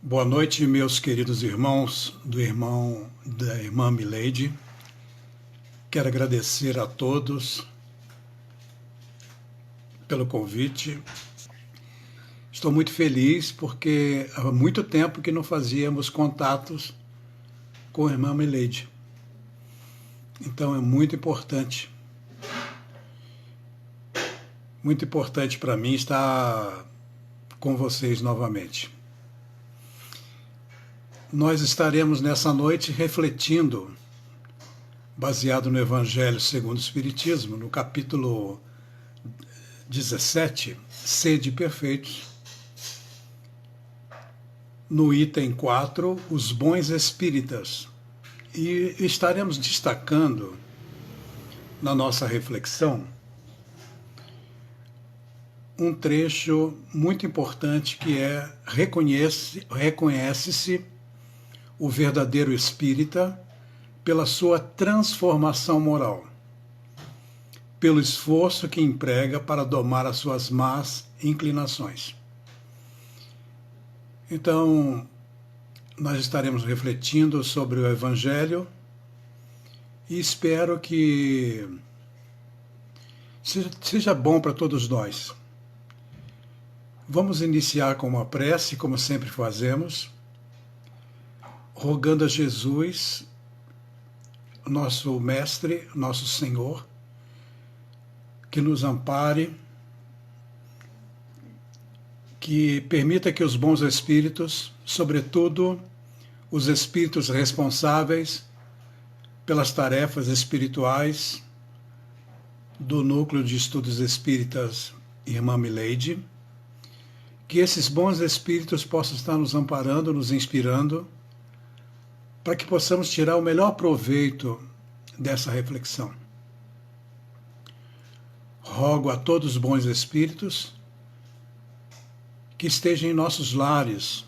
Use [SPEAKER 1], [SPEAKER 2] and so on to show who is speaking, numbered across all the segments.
[SPEAKER 1] Boa noite, meus queridos irmãos da irmã Mileide. Quero agradecer a todos pelo convite. Estou muito feliz porque há muito tempo que não fazíamos contatos com a irmã Mileide. Então é muito importante para mim estar com vocês novamente. Nós estaremos nessa noite refletindo, baseado no Evangelho segundo o Espiritismo, no capítulo 17, Sede Perfeitos, no item 4, os bons espíritas. E estaremos destacando na nossa reflexão um trecho muito importante que é reconhece-se o verdadeiro espírita pela sua transformação moral, pelo esforço que emprega para domar as suas más inclinações. Então, nós estaremos refletindo sobre o Evangelho e espero que seja bom para todos nós. Vamos iniciar com uma prece, como sempre fazemos, rogando a Jesus, nosso Mestre, nosso Senhor, que nos ampare, que permita que os bons espíritos, sobretudo os espíritos responsáveis pelas tarefas espirituais do Núcleo de Estudos Espíritas Irmã Mileide, que esses bons espíritos possam estar nos amparando, nos inspirando, para que possamos tirar o melhor proveito dessa reflexão. Rogo a todos os bons espíritos que estejam em nossos lares,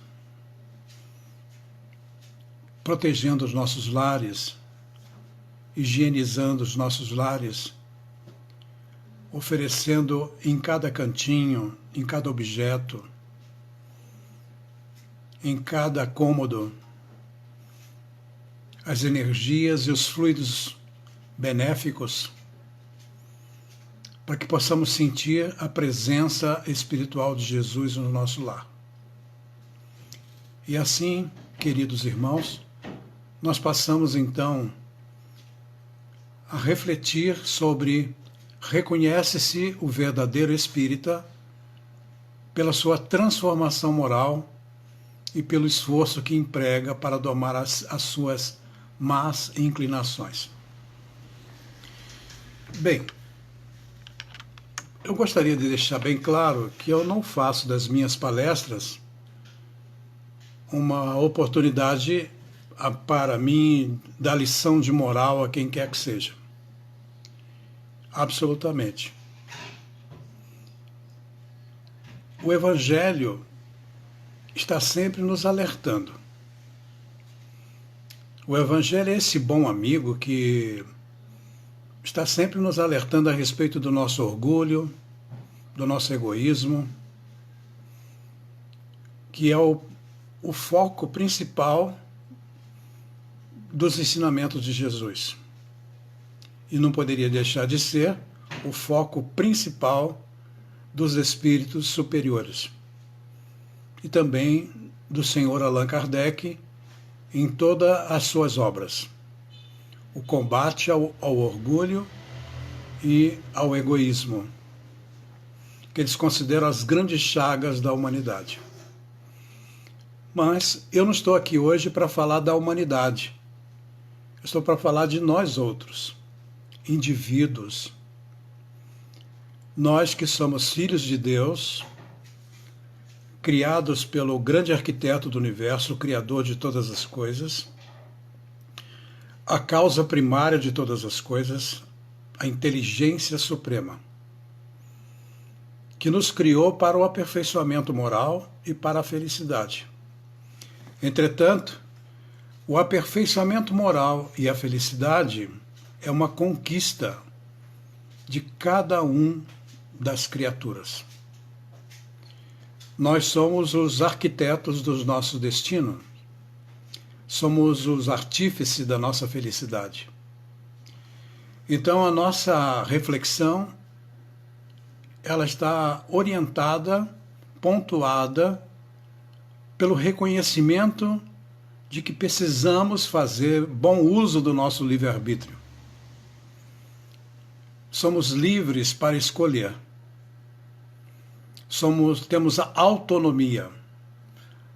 [SPEAKER 1] protegendo os nossos lares, higienizando os nossos lares, oferecendo em cada cantinho, em cada objeto, em cada cômodo, as energias e os fluidos benéficos, para que possamos sentir a presença espiritual de Jesus no nosso lar. E assim, queridos irmãos, nós passamos então a refletir sobre reconhece-se o verdadeiro espírita pela sua transformação moral e pelo esforço que emprega para domar as suas más inclinações. Bem, eu gostaria de deixar bem claro que eu não faço das minhas palestras uma oportunidade para mim dar lição de moral a quem quer que seja. Absolutamente. O Evangelho está sempre nos alertando. O Evangelho é esse bom amigo que está sempre nos alertando a respeito do nosso orgulho, do nosso egoísmo, que é o foco principal dos ensinamentos de Jesus. E não poderia deixar de ser o foco principal dos espíritos superiores. E também do Senhor Allan Kardec em todas as suas obras. O combate ao orgulho e ao egoísmo, que eles consideram as grandes chagas da humanidade. Mas eu não estou aqui hoje para falar da humanidade. Eu estou para falar de nós outros, indivíduos. Nós que somos filhos de Deus, criados pelo grande arquiteto do universo, o criador de todas as coisas, a causa primária de todas as coisas, a inteligência suprema, que nos criou para o aperfeiçoamento moral e para a felicidade. Entretanto, o aperfeiçoamento moral e a felicidade é uma conquista de cada um das criaturas. Nós somos os arquitetos dos nossos destinos. Somos os artífices da nossa felicidade. Então a nossa reflexão, ela está orientada, pontuada pelo reconhecimento de que precisamos fazer bom uso do nosso livre-arbítrio. Somos livres para escolher. Temos a autonomia.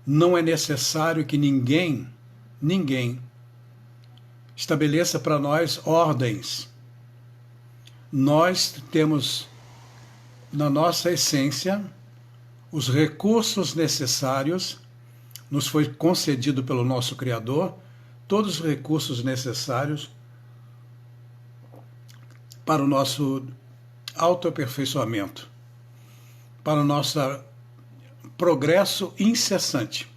[SPEAKER 1] Não é necessário que ninguém estabeleça para nós ordens. Nós temos na nossa essência os recursos necessários, nos foi concedido pelo nosso Criador, todos os recursos necessários para o nosso autoaperfeiçoamento, para o nosso progresso incessante.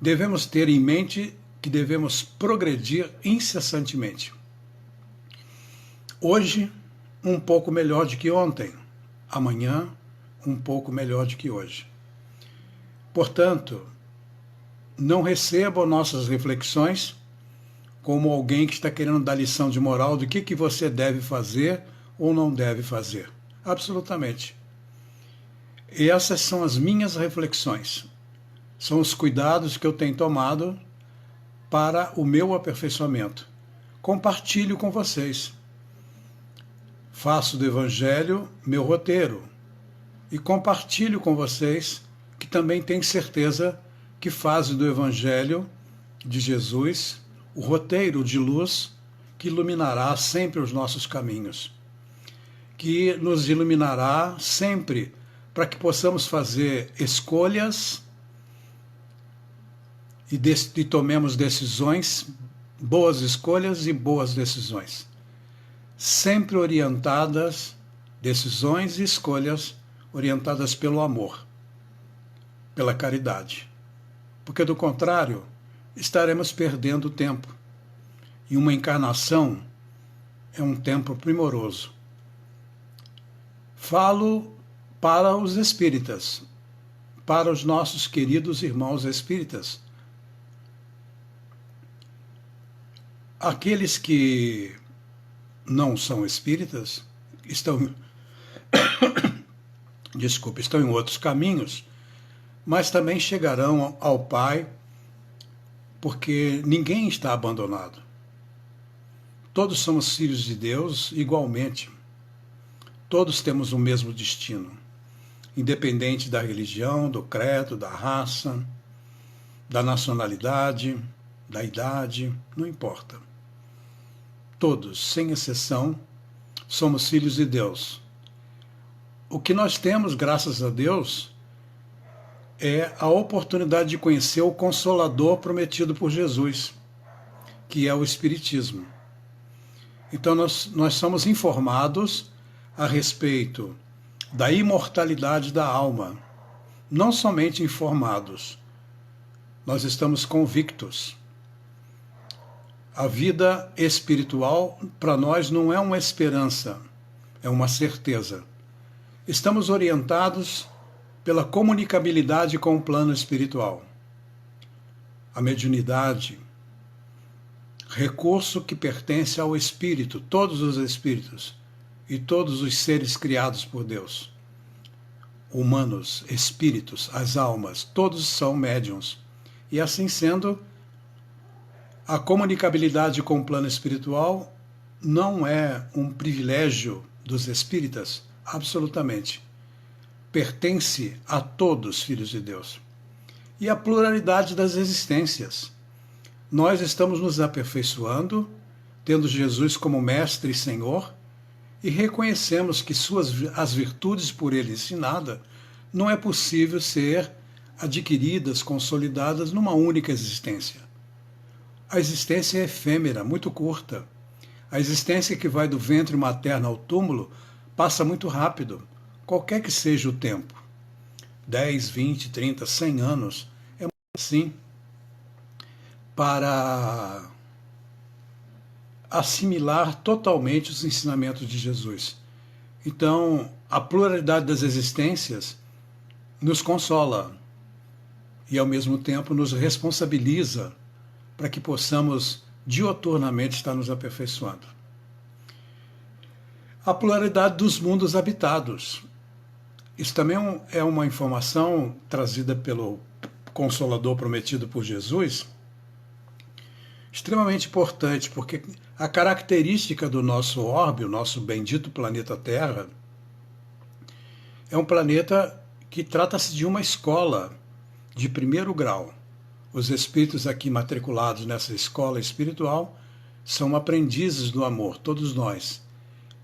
[SPEAKER 1] Devemos ter em mente que devemos progredir incessantemente. Hoje, um pouco melhor do que ontem. Amanhã, um pouco melhor do que hoje. Portanto, não recebam nossas reflexões como alguém que está querendo dar lição de moral do que você deve fazer ou não deve fazer. Absolutamente. E essas são as minhas reflexões. São os cuidados que eu tenho tomado para o meu aperfeiçoamento. Compartilho com vocês. Faço do Evangelho meu roteiro e compartilho com vocês que também tenho certeza que fazem do Evangelho de Jesus o roteiro de luz que iluminará sempre os nossos caminhos, que nos iluminará sempre para que possamos fazer escolhas e tomemos decisões, boas escolhas e boas decisões, sempre orientadas, decisões e escolhas orientadas pelo amor, pela caridade. Porque, do contrário, estaremos perdendo tempo. E uma encarnação é um tempo primoroso. Falo para os espíritas, para os nossos queridos irmãos espíritas. Aqueles que não são espíritas, estão em outros caminhos, mas também chegarão ao Pai, porque ninguém está abandonado. Todos somos filhos de Deus igualmente. Todos temos o mesmo destino, independente da religião, do credo, da raça, da nacionalidade, da idade, não importa. Todos, sem exceção, somos filhos de Deus. O que nós temos, graças a Deus, é a oportunidade de conhecer o Consolador prometido por Jesus, que é o Espiritismo. Então nós somos informados a respeito da imortalidade da alma. Não somente informados, nós estamos convictos. A vida espiritual, para nós, não é uma esperança, é uma certeza. Estamos orientados pela comunicabilidade com o plano espiritual. A mediunidade, recurso que pertence ao espírito, todos os espíritos e todos os seres criados por Deus. Humanos, espíritos, as almas, todos são médiuns. E assim sendo, a comunicabilidade com o plano espiritual não é um privilégio dos espíritas, absolutamente. Pertence a todos, filhos de Deus. E a pluralidade das existências. Nós estamos nos aperfeiçoando, tendo Jesus como Mestre e Senhor, e reconhecemos que as virtudes por Ele ensinadas não é possível ser adquiridas, consolidadas numa única existência. A existência é efêmera, muito curta. A existência que vai do ventre materno ao túmulo passa muito rápido, qualquer que seja o tempo. 10, 20, 30, 100 anos, é muito assim para assimilar totalmente os ensinamentos de Jesus. Então, a pluralidade das existências nos consola e, ao mesmo tempo, nos responsabiliza para que possamos dioturnamente estar nos aperfeiçoando. A pluralidade dos mundos habitados. Isso também é uma informação trazida pelo Consolador prometido por Jesus, extremamente importante, porque a característica do nosso orbe, o nosso bendito planeta Terra, é um planeta que trata-se de uma escola de primeiro grau. Os espíritos aqui matriculados nessa escola espiritual são aprendizes do amor, todos nós.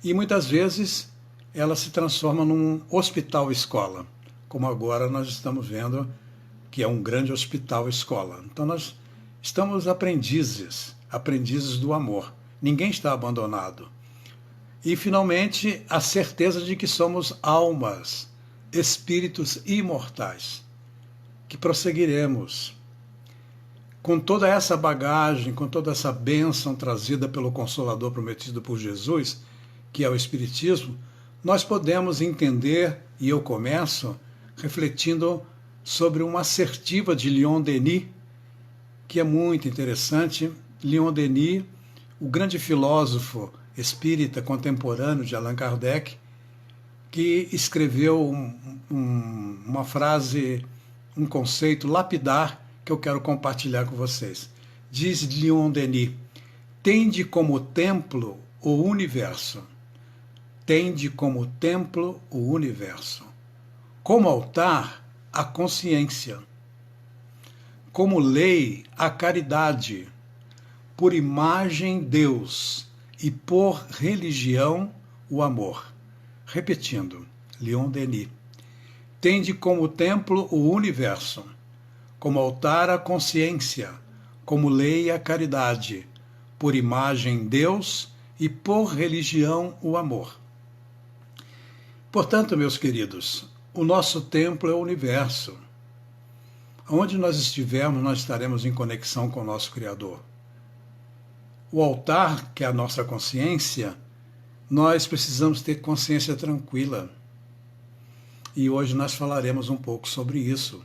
[SPEAKER 1] E muitas vezes ela se transforma num hospital-escola, como agora nós estamos vendo que é um grande hospital-escola. Então nós estamos aprendizes do amor. Ninguém está abandonado. E, finalmente, a certeza de que somos almas, espíritos imortais, que prosseguiremos. Com toda essa bagagem, com toda essa bênção trazida pelo Consolador prometido por Jesus, que é o Espiritismo, nós podemos entender, e eu começo refletindo sobre uma assertiva de Leon Denis, que é muito interessante. Leon Denis, o grande filósofo espírita contemporâneo de Allan Kardec, que escreveu uma frase, um conceito lapidar que eu quero compartilhar com vocês. Diz Leon Denis: tende como templo o universo. Tende como templo o universo. Como altar, a consciência. Como lei, a caridade. Por imagem, Deus. E por religião, o amor. Repetindo, Leon Denis. Tende como templo o universo. Como altar, a consciência. Como lei, a caridade. Por imagem, Deus. E por religião, o amor. Portanto, meus queridos, o nosso templo é o universo. Onde nós estivermos, nós estaremos em conexão com o nosso Criador. O altar, que é a nossa consciência, nós precisamos ter consciência tranquila. E hoje nós falaremos um pouco sobre isso.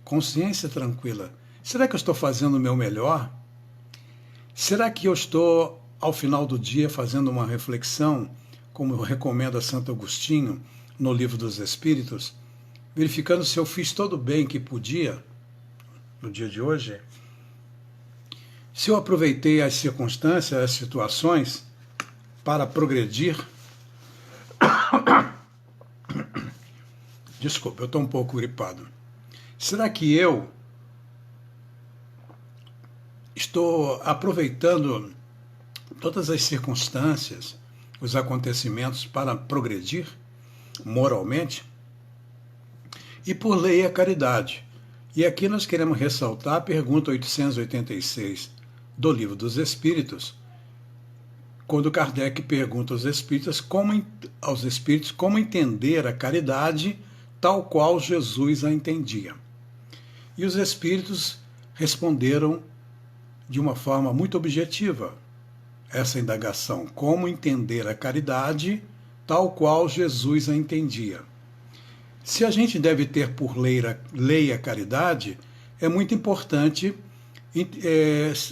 [SPEAKER 1] Consciência tranquila. Será que eu estou fazendo o meu melhor? Será que eu estou, ao final do dia, fazendo uma reflexão, como recomenda Santo Agostinho, no Livro dos Espíritos, verificando se eu fiz todo o bem que podia no dia de hoje? Se eu aproveitei as circunstâncias, as situações, para progredir? Desculpa, eu estou um pouco gripado. Será que eu estou aproveitando todas as circunstâncias, os acontecimentos para progredir moralmente? E por lei, a caridade. E aqui nós queremos ressaltar a pergunta 886 do Livro dos Espíritos, quando Kardec pergunta aos espíritos como entender a caridade tal qual Jesus a entendia. E os espíritos responderam de uma forma muito objetiva essa indagação: como entender a caridade tal qual Jesus a entendia. Se a gente deve ter por lei a caridade, é muito importante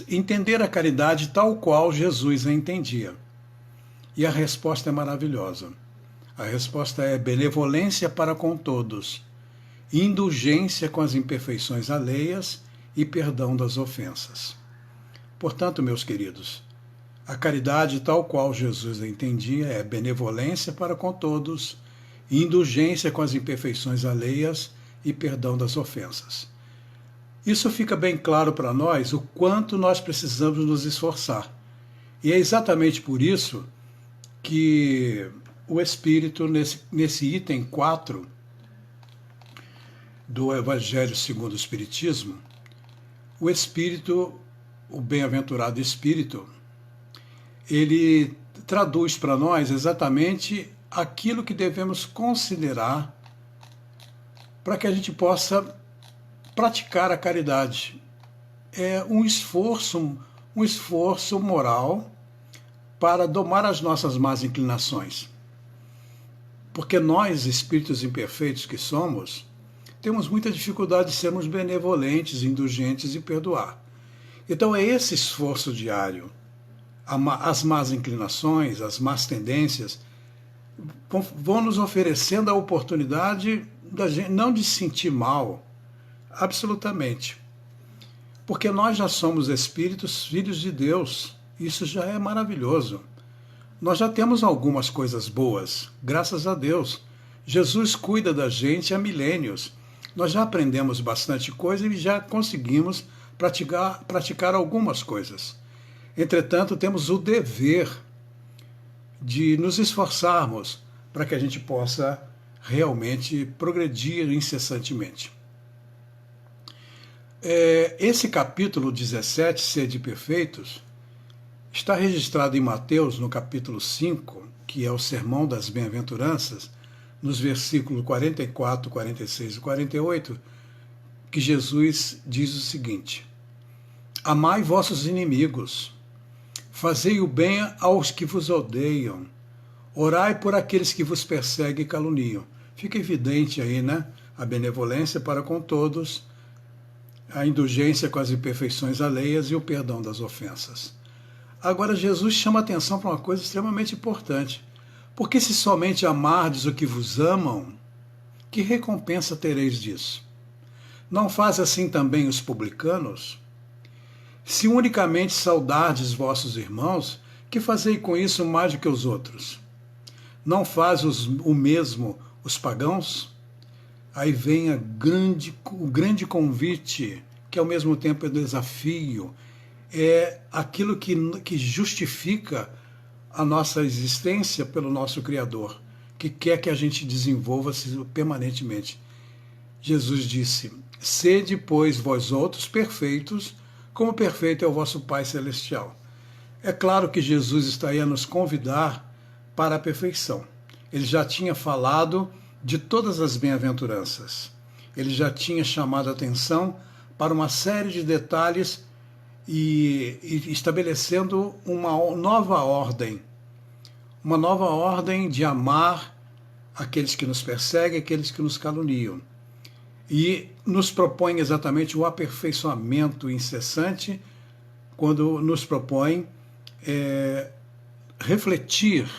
[SPEAKER 1] entender a caridade tal qual Jesus a entendia. E a resposta é maravilhosa. A resposta é benevolência para com todos, indulgência com as imperfeições alheias e perdão das ofensas. Portanto, meus queridos, a caridade tal qual Jesus a entendia é benevolência para com todos, indulgência com as imperfeições alheias e perdão das ofensas. Isso fica bem claro para nós o quanto nós precisamos nos esforçar. E é exatamente por isso que o Espírito, nesse item 4 do Evangelho segundo o Espiritismo, o Espírito, o bem-aventurado Espírito, ele traduz para nós exatamente aquilo que devemos considerar para que a gente possa praticar a caridade. É um esforço moral para domar as nossas más inclinações. Porque nós, espíritos imperfeitos que somos, temos muita dificuldade de sermos benevolentes, indulgentes e perdoar. Então é esse esforço diário, as más inclinações, as más tendências, vão nos oferecendo a oportunidade da gente não de se sentir mal, absolutamente. Porque nós já somos espíritos, filhos de Deus. Isso já é maravilhoso. Nós já temos algumas coisas boas, graças a Deus. Jesus cuida da gente há milênios. Nós já aprendemos bastante coisa e já conseguimos praticar algumas coisas. Entretanto, temos o dever de nos esforçarmos para que a gente possa realmente progredir incessantemente. Esse capítulo 17, Sede Perfeitos, está registrado em Mateus, no capítulo 5, que é o Sermão das Bem-aventuranças, nos versículos 44, 46 e 48, que Jesus diz o seguinte: Amai vossos inimigos, fazei o bem aos que vos odeiam, orai por aqueles que vos perseguem e caluniam. Fica evidente aí, né? A benevolência para com todos, a indulgência com as imperfeições alheias e o perdão das ofensas. Agora, Jesus chama atenção para uma coisa extremamente importante. Porque se somente amardes o que vos amam, que recompensa tereis disso? Não faz assim também os publicanos? Se unicamente saudardes vossos irmãos, que fazei com isso mais do que os outros? Não faz o mesmo os pagãos? Aí vem o grande convite, que ao mesmo tempo é desafio, é aquilo que justifica a nossa existência pelo nosso Criador, que quer que a gente desenvolva-se permanentemente. Jesus disse: Sede, pois, vós outros perfeitos, como perfeito é o vosso Pai Celestial. É claro que Jesus está aí a nos convidar para a perfeição. Ele já tinha falado de todas as bem-aventuranças. Ele já tinha chamado a atenção para uma série de detalhes e estabelecendo uma nova ordem de amar aqueles que nos perseguem, aqueles que nos caluniam. E nos propõe exatamente o aperfeiçoamento incessante, quando nos propõe refletir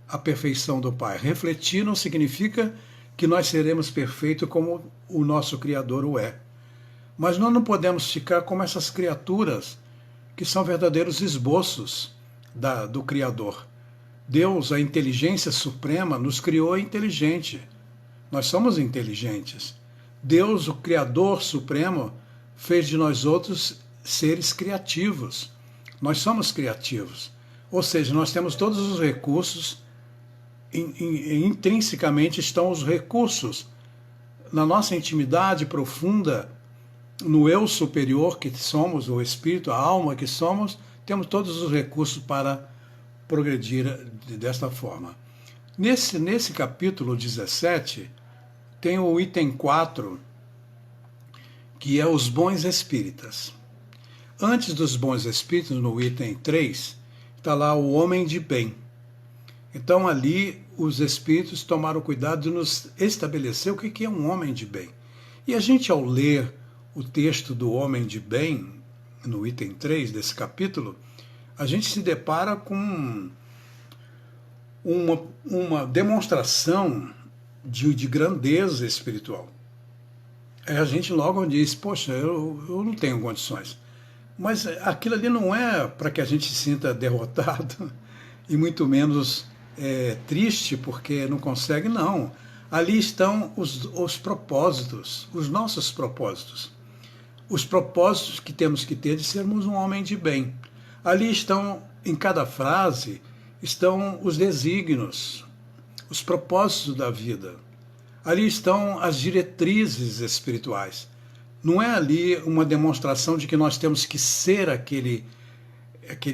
[SPEAKER 1] a perfeição do Pai. Refletir não significa que nós seremos perfeitos como o nosso Criador o é. Mas nós não podemos ficar como essas criaturas que são verdadeiros esboços do Criador. Deus, a inteligência suprema, nos criou inteligente. Nós somos inteligentes. Deus, o Criador Supremo, fez de nós outros seres criativos. Nós somos criativos. Ou seja, nós temos todos os recursos, intrinsecamente estão os recursos. Na nossa intimidade profunda, no eu superior que somos, o espírito, a alma que somos, temos todos os recursos para progredir desta forma. Nesse capítulo 17, tem o item 4, que é os bons espíritas. Antes dos bons espíritos, no item 3, está lá o homem de bem. Então ali os espíritos tomaram cuidado de nos estabelecer o que é um homem de bem. E a gente, ao ler o texto do homem de bem, no item 3 desse capítulo, a gente se depara com uma demonstração de grandeza espiritual. Aí a gente logo diz: poxa, eu não tenho condições. Mas aquilo ali não é para que a gente se sinta derrotado e muito menos triste porque não consegue, não. Ali estão os propósitos, os nossos propósitos. Os propósitos que temos que ter de sermos um homem de bem. Ali estão, em cada frase, estão os desígnios, os propósitos da vida. Ali estão as diretrizes espirituais. Não é ali uma demonstração de que nós temos que ser aquele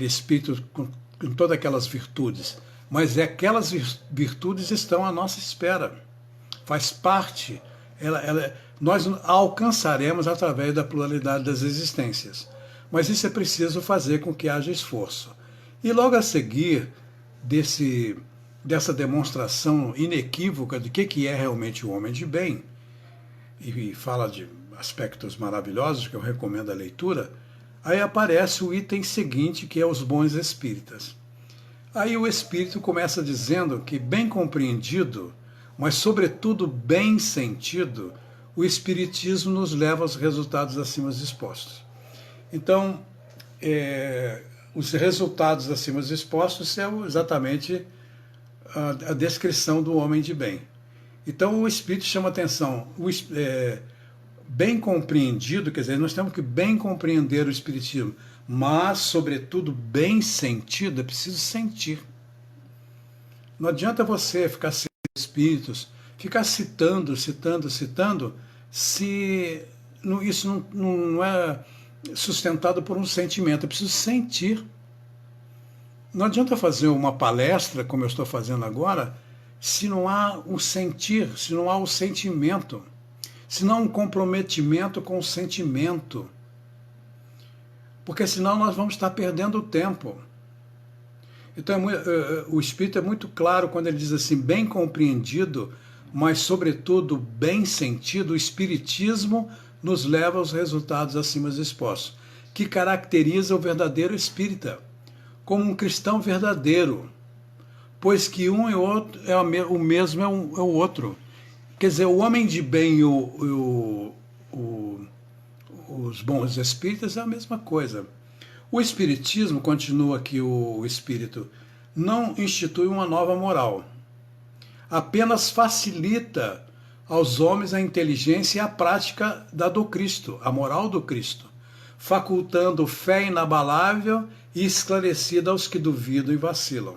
[SPEAKER 1] espírito com todas aquelas virtudes, mas aquelas virtudes estão à nossa espera. Faz parte, nós a alcançaremos através da pluralidade das existências. Mas isso é preciso fazer com que haja esforço. E logo a seguir dessa demonstração inequívoca de que é realmente o homem de bem, e fala de aspectos maravilhosos, que eu recomendo a leitura, aí aparece o item seguinte, que é os bons espíritas. Aí o espírito começa dizendo que, bem compreendido, mas sobretudo bem sentido, o espiritismo nos leva aos resultados acima expostos. Então, os resultados acima expostos são exatamente a descrição do homem de bem. Então o espírito chama atenção, bem compreendido, quer dizer, nós temos que bem compreender o espiritismo, mas, sobretudo, bem sentido, é preciso sentir. Não adianta você ficar citando espíritos, ficar citando, se isso não é sustentado por um sentimento, é preciso sentir. Não adianta fazer uma palestra, como eu estou fazendo agora, se não há o sentir, se não há o sentimento, se não há um comprometimento com o sentimento. Porque senão nós vamos estar perdendo o tempo. Então o Espírito é muito claro quando ele diz assim, bem compreendido, mas sobretudo bem sentido, o Espiritismo nos leva aos resultados acima expostos, que caracteriza o verdadeiro espírita, como um cristão verdadeiro, pois que um e outro o mesmo é o outro. Quer dizer, o homem de bem e os bons espíritas é a mesma coisa. O espiritismo, continua aqui o espírito, não institui uma nova moral, apenas facilita aos homens a inteligência e a prática da do Cristo, a moral do Cristo, facultando fé inabalável e esclarecida aos que duvidam e vacilam.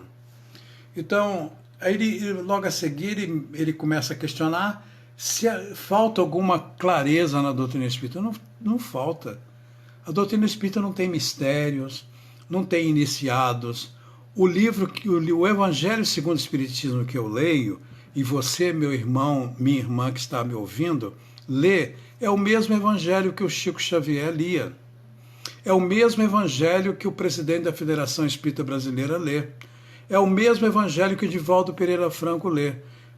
[SPEAKER 1] Então, aí logo a seguir ele começa a questionar se falta alguma clareza na doutrina espírita. Não falta. A doutrina espírita não tem mistérios, não tem iniciados. O Evangelho segundo o Espiritismo que eu leio, e você, meu irmão, minha irmã que está me ouvindo, lê, é o mesmo Evangelho que o Chico Xavier lia. É o mesmo Evangelho que o presidente da Federação Espírita Brasileira lê. É o mesmo Evangelho que o Divaldo Pereira Franco lê.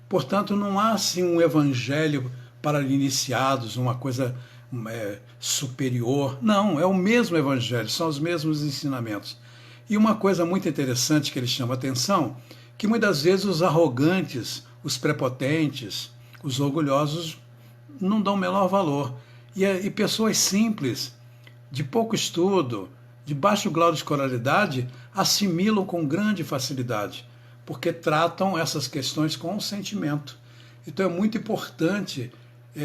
[SPEAKER 1] Portanto, não há assim um Evangelho para iniciados, uma coisa superior. Não, é o mesmo Evangelho, são os mesmos ensinamentos. E uma coisa muito interessante que ele chama a atenção, que muitas vezes os arrogantes, os prepotentes, os orgulhosos não dão o menor valor. E pessoas simples, de pouco estudo, de baixo grau de escolaridade, assimilam com grande facilidade, porque tratam essas questões com o sentimento. Então é muito importante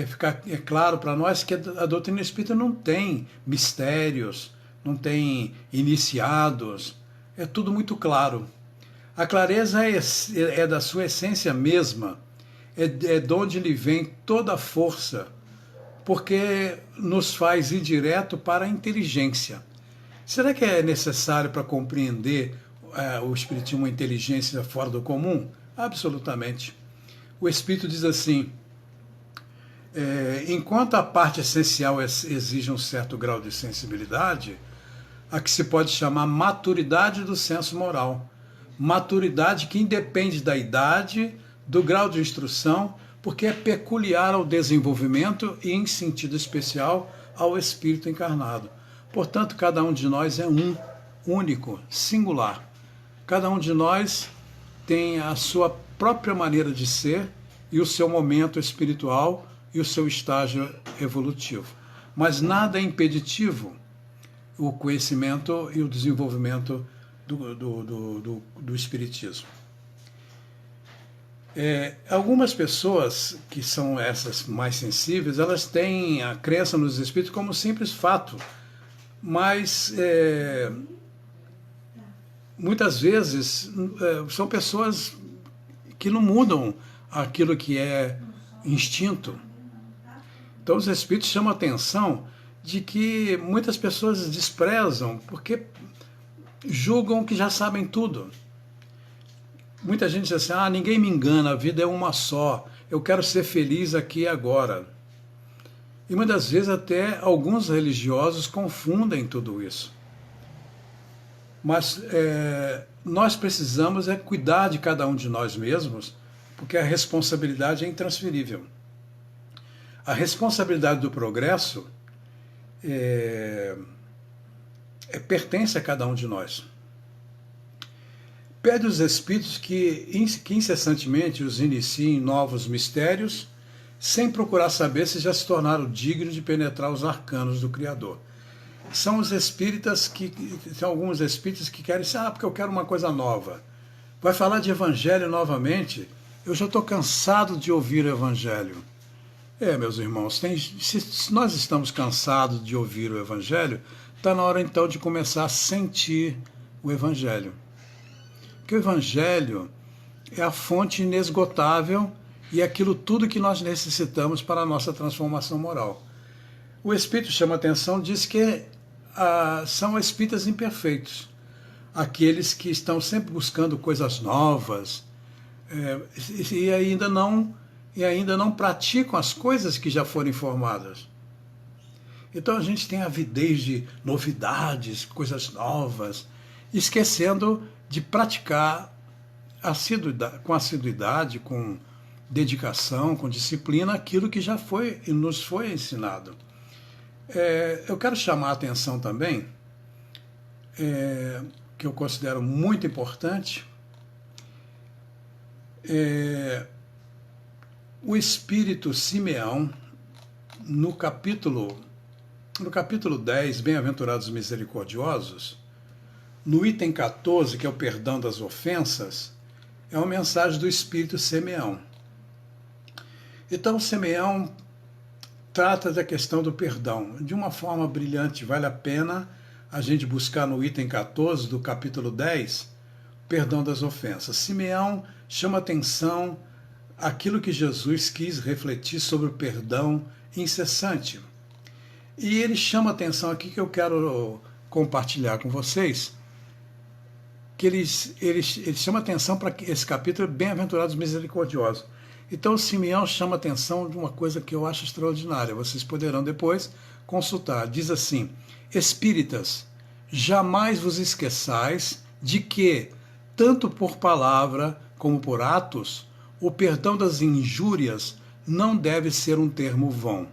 [SPEAKER 1] ficar claro para nós que a doutrina espírita não tem mistérios, não tem iniciados, é tudo muito claro. A clareza é da sua essência mesma, é de onde lhe vem toda a força, porque nos faz ir direto para a inteligência. Será que é necessário para compreender o Espiritismo uma inteligência fora do comum? Absolutamente. O Espírito diz assim, enquanto a parte essencial exige um certo grau de sensibilidade, a que se pode chamar maturidade do senso moral. Maturidade que independe da idade, do grau de instrução, porque é peculiar ao desenvolvimento e, em sentido especial, ao espírito encarnado. Portanto, cada um de nós é único, singular. Cada um de nós tem a sua própria maneira de ser e o seu momento espiritual e o seu estágio evolutivo. Mas nada é impeditivo o conhecimento e o desenvolvimento do espiritismo. Algumas pessoas que são essas mais sensíveis, elas têm a crença nos espíritos como simples fato, mas muitas vezes são pessoas que não mudam aquilo que é instinto. Então os espíritos chamam a atenção de que muitas pessoas desprezam porque julgam que já sabem tudo. Muita gente diz assim, ninguém me engana, a vida é uma só, eu quero ser feliz aqui e agora. E muitas vezes até alguns religiosos confundem tudo isso. Mas nós precisamos cuidar de cada um de nós mesmos, porque a responsabilidade é intransferível. A responsabilidade do progresso pertence a cada um de nós. Pede aos Espíritos que incessantemente os iniciem novos mistérios, sem procurar saber se já se tornaram dignos de penetrar os arcanos do Criador. São os espíritas são alguns espíritas que querem dizer, porque eu quero uma coisa nova. Vai falar de evangelho novamente? Eu já estou cansado de ouvir o evangelho. Meus irmãos, se nós estamos cansados de ouvir o evangelho, está na hora então de começar a sentir o evangelho. Porque o evangelho é a fonte inesgotável e é aquilo tudo que nós necessitamos para a nossa transformação moral. O Espírito chama atenção, diz que são espíritas imperfeitos, aqueles que estão sempre buscando coisas novas e ainda não praticam as coisas que já foram informadas. Então a gente tem avidez de novidades, coisas novas, esquecendo de praticar com assiduidade, com dedicação, com disciplina, aquilo que já nos foi ensinado. Eu quero chamar a atenção também, que eu considero muito importante, o Espírito Simeão, no capítulo 10, Bem-aventurados misericordiosos, no item 14, que é o perdão das ofensas, é uma mensagem do Espírito Simeão. Então, Simeão trata da questão do perdão de uma forma brilhante. Vale a pena a gente buscar no item 14 do capítulo 10, perdão das ofensas. Simeão chama atenção àquilo que Jesus quis refletir sobre o perdão incessante. E ele chama atenção aqui, que eu quero compartilhar com vocês, que ele chama atenção para esse capítulo, Bem-aventurados misericordiosos. Então, Simeão chama atenção de uma coisa que eu acho extraordinária. Vocês poderão depois consultar. Diz assim: Espíritas, jamais vos esqueçais de que, tanto por palavra como por atos, o perdão das injúrias não deve ser um termo vão.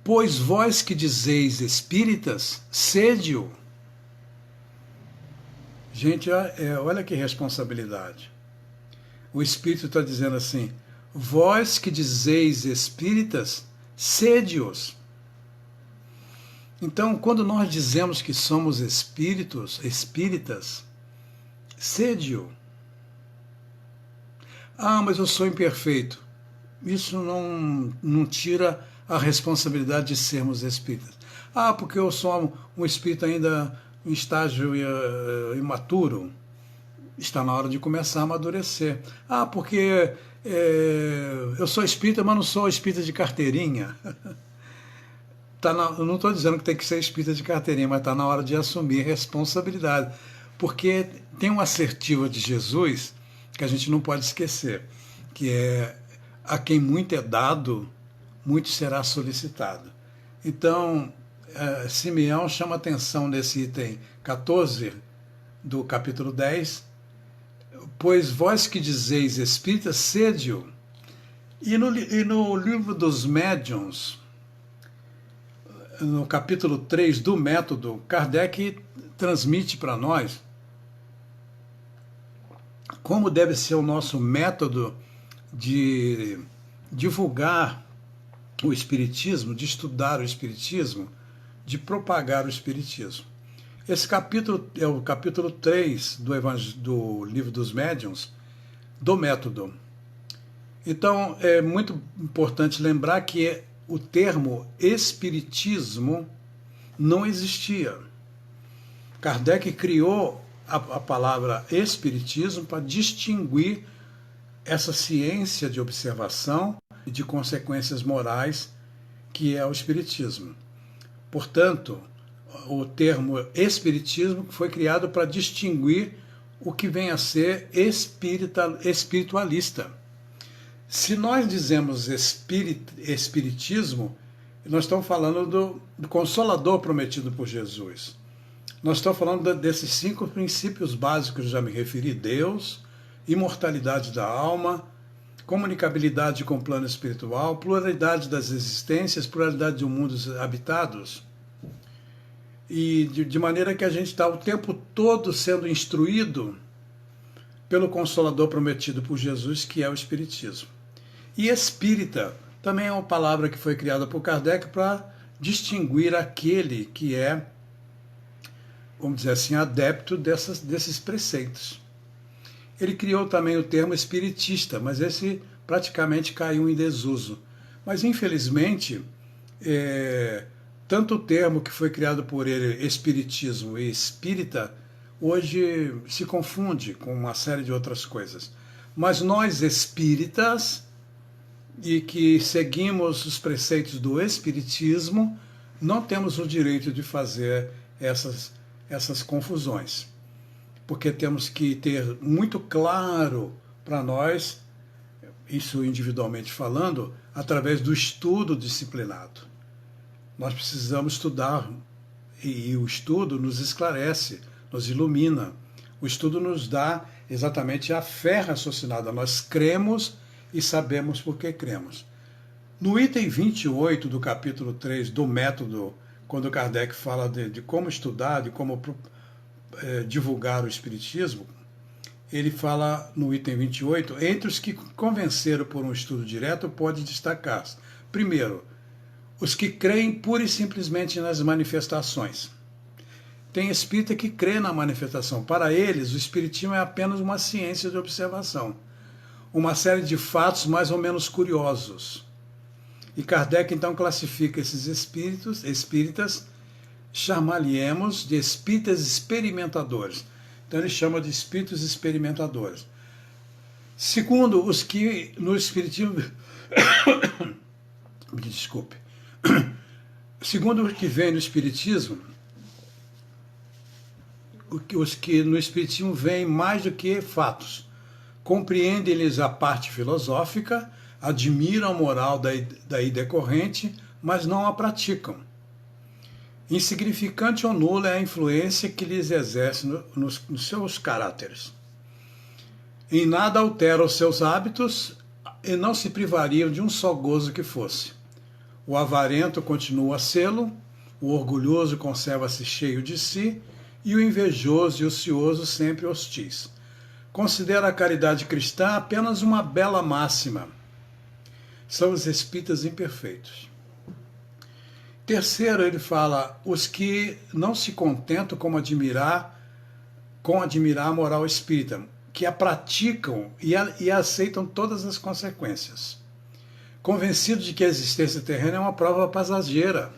[SPEAKER 1] Pois vós que dizeis espíritas, sede-o. Gente, olha que responsabilidade. O Espírito está dizendo assim: vós que dizeis espíritas, sede-os. Então, quando nós dizemos que somos espíritas, sede-o. Mas eu sou imperfeito. Isso não tira a responsabilidade de sermos espíritas. Porque eu sou um espírito ainda em estágio imaturo. Está na hora de começar a amadurecer. Porque eu sou espírita, mas não sou espírita de carteirinha. Eu não estou dizendo que tem que ser espírita de carteirinha, mas está na hora de assumir responsabilidade. Porque tem uma assertiva de Jesus que a gente não pode esquecer, que é: a quem muito é dado, muito será solicitado. Então, Simeão chama atenção nesse item 14 do capítulo 10, pois vós que dizeis espíritas, sede-o. E no livro dos médiuns, no capítulo 3 do método, Kardec transmite para nós como deve ser o nosso método de divulgar o Espiritismo, de estudar o Espiritismo, de propagar o Espiritismo. Esse capítulo é o capítulo 3 do livro dos médiuns, do método. Então, é muito importante lembrar que o termo Espiritismo não existia. Kardec criou a palavra Espiritismo para distinguir essa ciência de observação e de consequências morais que é o Espiritismo. Portanto, o termo Espiritismo foi criado para distinguir o que vem a ser espiritualista. Se nós dizemos Espiritismo, nós estamos falando do Consolador prometido por Jesus. Nós estamos falando desses 5 princípios básicos, já me referi: Deus, imortalidade da alma, comunicabilidade com o plano espiritual, pluralidade das existências, pluralidade de mundos habitados, e de maneira que a gente está o tempo todo sendo instruído pelo Consolador prometido por Jesus, que é o Espiritismo. E espírita também é uma palavra que foi criada por Kardec para distinguir aquele que é, vamos dizer assim, adepto desses preceitos. Ele criou também o termo espiritista, mas esse praticamente caiu em desuso. Mas, infelizmente, tanto o termo que foi criado por ele, espiritismo e espírita, hoje se confunde com uma série de outras coisas. Mas nós, espíritas, e que seguimos os preceitos do espiritismo, não temos o direito de fazer essas confusões. Porque temos que ter muito claro para nós, isso individualmente falando, através do estudo disciplinado. Nós precisamos estudar, e o estudo nos esclarece, nos ilumina. O estudo nos dá exatamente a fé raciocinada. Nós cremos e sabemos por que cremos. No item 28 do capítulo 3 do método, quando Kardec fala de como estudar, de como divulgar o Espiritismo, ele fala no item 28, entre os que convenceram por um estudo direto, pode destacar-se, primeiro, os que creem pura e simplesmente nas manifestações. Tem espírita que crê na manifestação. Para eles, o Espiritismo é apenas uma ciência de observação, uma série de fatos mais ou menos curiosos. E Kardec então classifica esses espíritas, chamar-lhe-emos de espíritas experimentadores. Então ele chama de espíritos experimentadores. Segundo, os que no Espiritismo... Me desculpe. Segundo os que vêm no Espiritismo, os que no Espiritismo veem mais do que fatos. Compreendem-lhes a parte filosófica, admiram a moral daí decorrente, mas não a praticam. Insignificante ou nula é a influência que lhes exerce nos seus caráteres. Em nada alteram os seus hábitos e não se privariam de um só gozo que fosse. O avarento continua a sê-lo, o orgulhoso conserva-se cheio de si, e o invejoso e ocioso sempre hostis. Considera a caridade cristã apenas uma bela máxima. São os espíritas imperfeitos. Terceiro, ele fala, os que não se contentam com admirar a moral espírita, que a praticam e aceitam todas as consequências. Convencidos de que a existência terrena é uma prova passageira,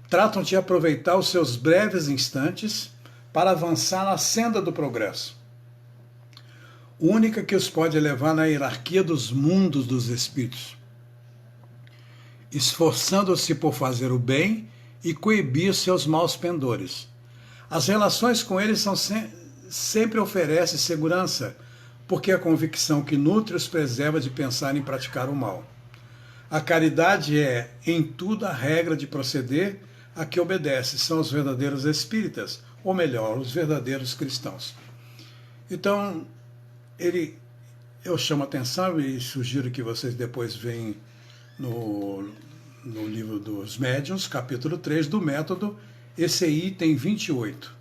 [SPEAKER 1] tratam de aproveitar os seus breves instantes para avançar na senda do progresso, única que os pode elevar na hierarquia dos mundos dos espíritos, esforçando-se por fazer o bem e coibir seus maus pendores. As relações com eles sempre oferecem segurança, porque a convicção que nutre os preserva de pensar em praticar o mal. A caridade é, em tudo, a regra de proceder a que obedece. São os verdadeiros espíritas, ou melhor, os verdadeiros cristãos. Então, eu chamo a atenção e sugiro que vocês depois vejam no livro dos médiuns, capítulo 3 do método, esse item 28.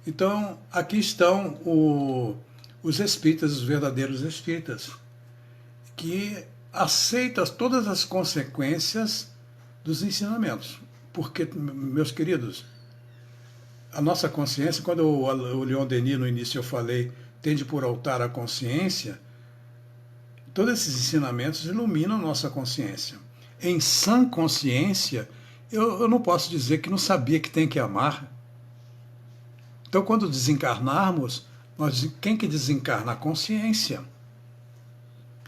[SPEAKER 1] Então, aqui estão os espíritas, os verdadeiros espíritas, que aceitam todas as consequências dos ensinamentos. Porque, meus queridos, a nossa consciência, quando o Leon Denis, no início eu falei, tende por altar a consciência, todos esses ensinamentos iluminam a nossa consciência. Em sã consciência, eu não posso dizer que não sabia que tem que amar. Então, quando desencarnarmos, quem que desencarna? A consciência.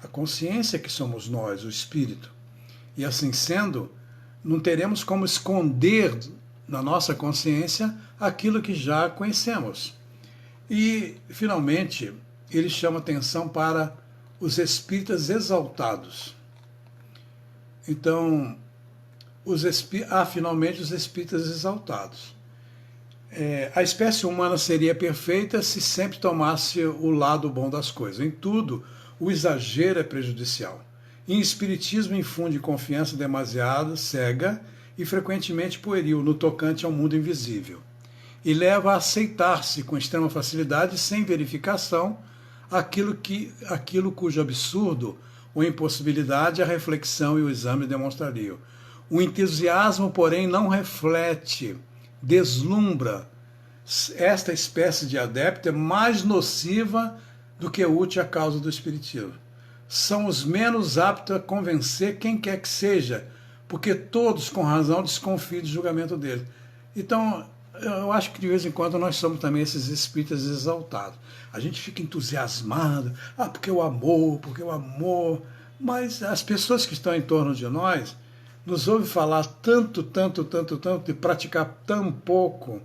[SPEAKER 1] A consciência que somos nós, o espírito. E assim sendo, não teremos como esconder na nossa consciência aquilo que já conhecemos. E, finalmente, ele chama atenção para os espíritas exaltados. Então, finalmente, os espíritas exaltados. A espécie humana seria perfeita se sempre tomasse o lado bom das coisas. Em tudo, O exagero é prejudicial. Em espiritismo infunde confiança demasiada, cega e frequentemente pueril no tocante ao mundo invisível, e leva a aceitar-se com extrema facilidade, sem verificação, aquilo cujo absurdo ou impossibilidade a reflexão e o exame demonstrariam. O entusiasmo, porém, não reflete, deslumbra. Esta espécie de adepto é mais nociva do que útil à causa do espiritismo. São os menos aptos a convencer quem quer que seja, porque todos, com razão, desconfiam do julgamento dele. Então, eu acho que de vez em quando nós somos também esses espíritas exaltados. A gente fica entusiasmado, porque o amor. Mas as pessoas que estão em torno de nós nos ouvem falar tanto, e praticar tão pouco,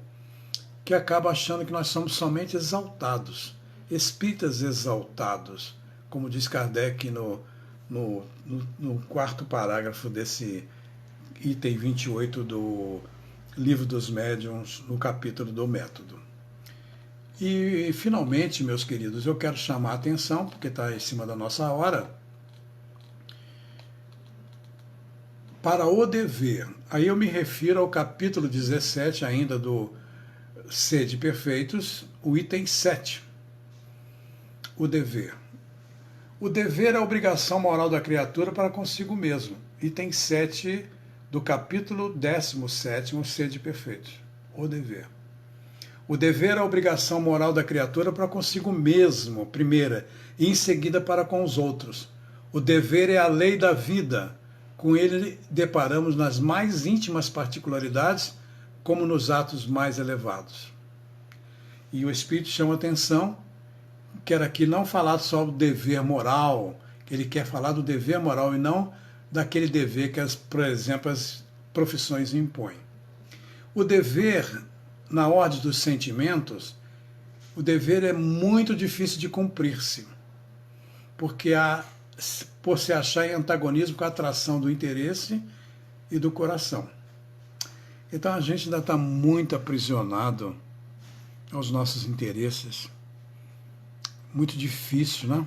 [SPEAKER 1] que acaba achando que nós somos somente exaltados, espíritas exaltados, como diz Kardec no quarto parágrafo desse item 28 do Livro dos Médiuns, no capítulo do Método. E, finalmente, meus queridos, eu quero chamar a atenção, porque está em cima da nossa hora, para o dever. Aí eu me refiro ao capítulo 17 ainda do Sede Perfeitos, o item 7. O dever. O dever é a obrigação moral da criatura para consigo mesmo. Item 7 do capítulo 17, Sede Perfeitos. O dever. O dever é a obrigação moral da criatura para consigo mesmo, primeira, e em seguida para com os outros. O dever é a lei da vida. Com ele deparamos nas mais íntimas particularidades, como nos atos mais elevados. E o Espírito chama a atenção, quer aqui não falar só do dever moral, que ele quer falar do dever moral e não daquele dever que, por exemplo, as profissões impõem. O dever, na ordem dos sentimentos, o dever é muito difícil de cumprir-se, porque por se achar em antagonismo com a atração do interesse e do coração. Então a gente ainda está muito aprisionado aos nossos interesses. Muito difícil, né?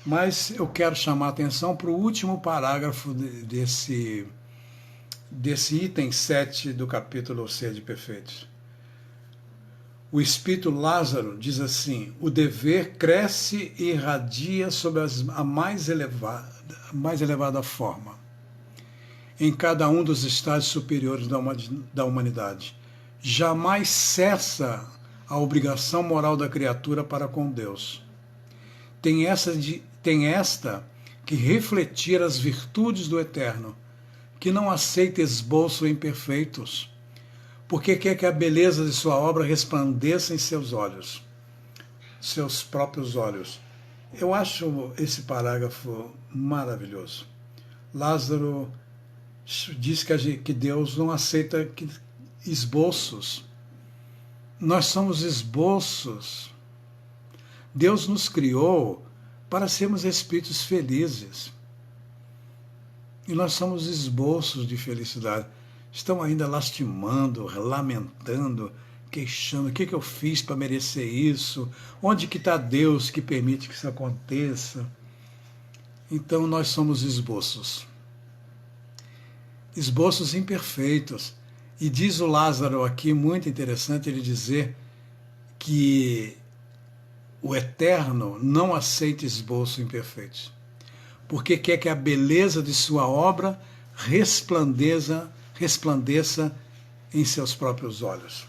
[SPEAKER 1] Mas eu quero chamar a atenção para o último parágrafo desse item 7 do capítulo Sede Perfeitos. O espírito Lázaro diz assim: o dever cresce e irradia sob a mais elevada forma, em cada um dos estágios superiores da humanidade. Jamais cessa a obrigação moral da criatura para com Deus. Tem esta que refletir as virtudes do Eterno, que não aceita esboços imperfeitos, porque quer que a beleza de sua obra resplandeça em seus olhos, seus próprios olhos. Eu acho esse parágrafo maravilhoso. Lázaro diz que Deus não aceita esboços. Nós somos esboços. Deus nos criou para sermos espíritos felizes. E nós somos esboços de felicidade. Estão ainda lastimando, lamentando, queixando. O que eu fiz para merecer isso? Onde que está Deus que permite que isso aconteça? Então nós somos esboços. Esboços imperfeitos. E diz o Lázaro aqui, muito interessante ele dizer que o Eterno não aceita esboços imperfeitos, porque quer que a beleza de sua obra resplandeça em seus próprios olhos.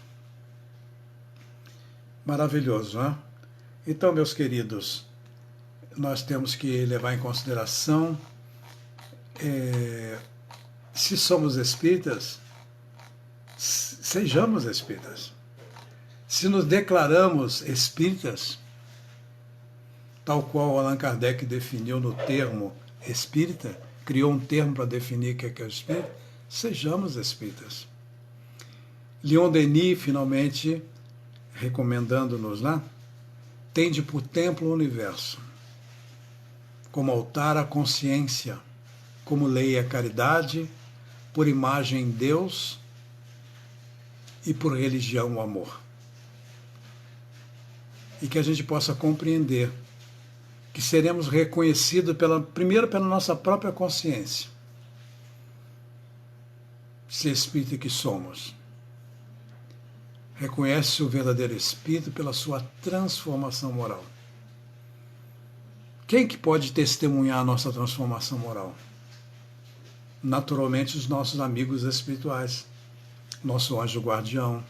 [SPEAKER 1] Maravilhoso, não é? Então, meus queridos, nós temos que levar em consideração, se somos espíritas, sejamos espíritas. Se nos declaramos espíritas, tal qual Allan Kardec definiu no termo espírita, criou um termo para definir o que é o espírito, sejamos espíritas. Leon Denis, finalmente, recomendando-nos, né? Tende por templo o universo, como altar a consciência, como lei a caridade, por imagem Deus e por religião o amor. E que a gente possa compreender que seremos reconhecidos primeiro pela nossa própria consciência, se espírito que somos. Reconhece o verdadeiro espírito pela sua transformação moral. Quem que pode testemunhar a nossa transformação moral? Naturalmente, os nossos amigos espirituais, nosso anjo guardião,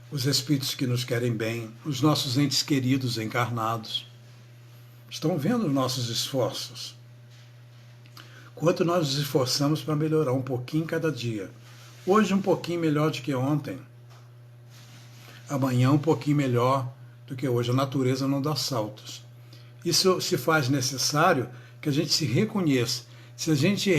[SPEAKER 1] os espíritos que nos querem bem, os nossos entes queridos encarnados, estão vendo os nossos esforços. Quanto nós nos esforçamos para melhorar um pouquinho cada dia. Hoje um pouquinho melhor do que ontem. Amanhã um pouquinho melhor do que hoje. A natureza não dá saltos. Isso se faz necessário que a gente se reconheça. Se a gente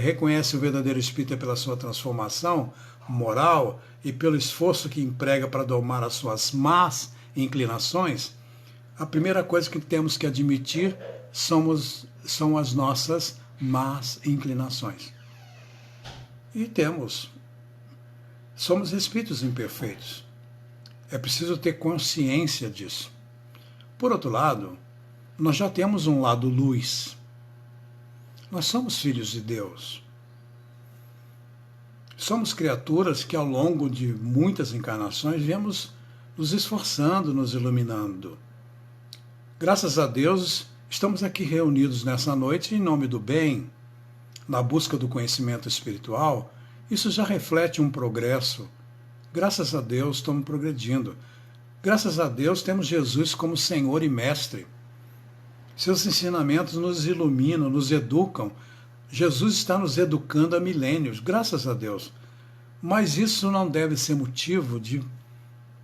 [SPEAKER 1] reconhece o verdadeiro espírito pela sua transformação moral e pelo esforço que emprega para domar as suas más inclinações, a primeira coisa que temos que admitir são as nossas más inclinações. E somos espíritos imperfeitos. É preciso ter consciência disso. Por outro lado, nós já temos um lado luz. Nós somos filhos de Deus. Somos criaturas que ao longo de muitas encarnações viemos nos esforçando, nos iluminando. Graças a Deus, estamos aqui reunidos nessa noite em nome do bem, na busca do conhecimento espiritual. Isso já reflete um progresso. Graças a Deus estamos progredindo. Graças a Deus temos Jesus como Senhor e Mestre. Seus ensinamentos nos iluminam, nos educam. Jesus está nos educando há milênios, graças a Deus. Mas isso não deve ser motivo de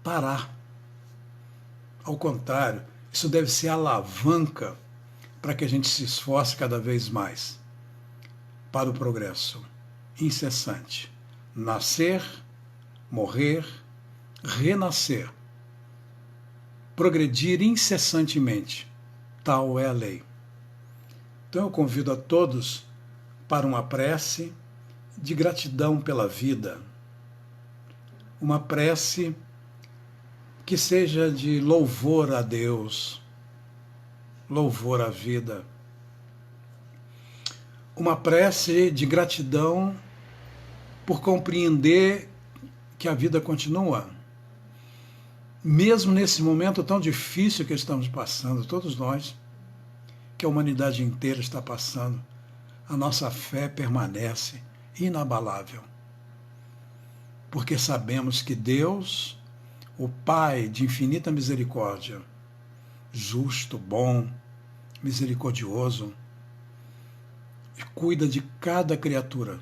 [SPEAKER 1] parar. Ao contrário, isso deve ser alavanca para que a gente se esforce cada vez mais para o progresso incessante. Nascer, morrer, renascer. Progredir incessantemente. Tal é a lei. Então eu convido a todos para uma prece de gratidão pela vida. Uma prece que seja de louvor a Deus, louvor à vida. Uma prece de gratidão por compreender que a vida continua. Mesmo nesse momento tão difícil que estamos passando, todos nós, que a humanidade inteira está passando, a nossa fé permanece inabalável. Porque sabemos que Deus, o Pai de infinita misericórdia, justo, bom, misericordioso, cuida de cada criatura.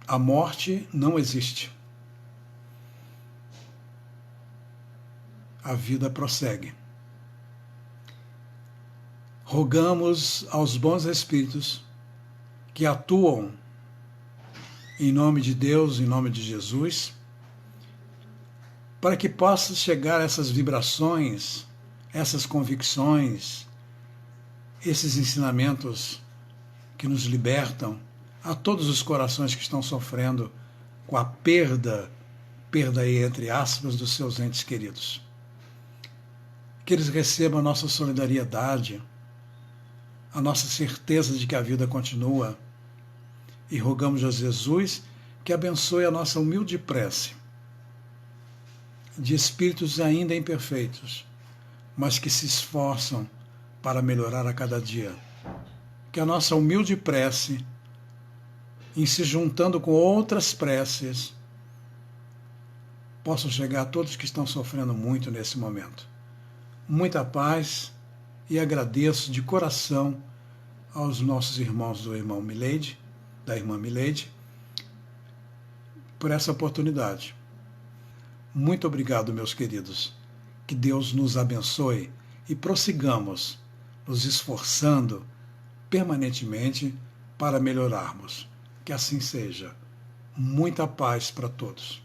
[SPEAKER 1] A morte não existe. A vida prossegue. Rogamos aos bons espíritos que atuam em nome de Deus, em nome de Jesus, para que possa chegar essas vibrações, essas convicções, esses ensinamentos que nos libertam a todos os corações que estão sofrendo com a perda aí entre aspas, dos seus entes queridos. Que eles recebam a nossa solidariedade, a nossa certeza de que a vida continua, e rogamos a Jesus que abençoe a nossa humilde prece de espíritos ainda imperfeitos, mas que se esforçam para melhorar a cada dia. Que a nossa humilde prece, em se juntando com outras preces, possam chegar a todos que estão sofrendo muito nesse momento. Muita paz, e agradeço de coração aos nossos irmãos do irmão Mileide, da irmã Mileide, por essa oportunidade. Muito obrigado, meus queridos. Que Deus nos abençoe e prossigamos nos esforçando permanentemente para melhorarmos. Que assim seja. Muita paz para todos.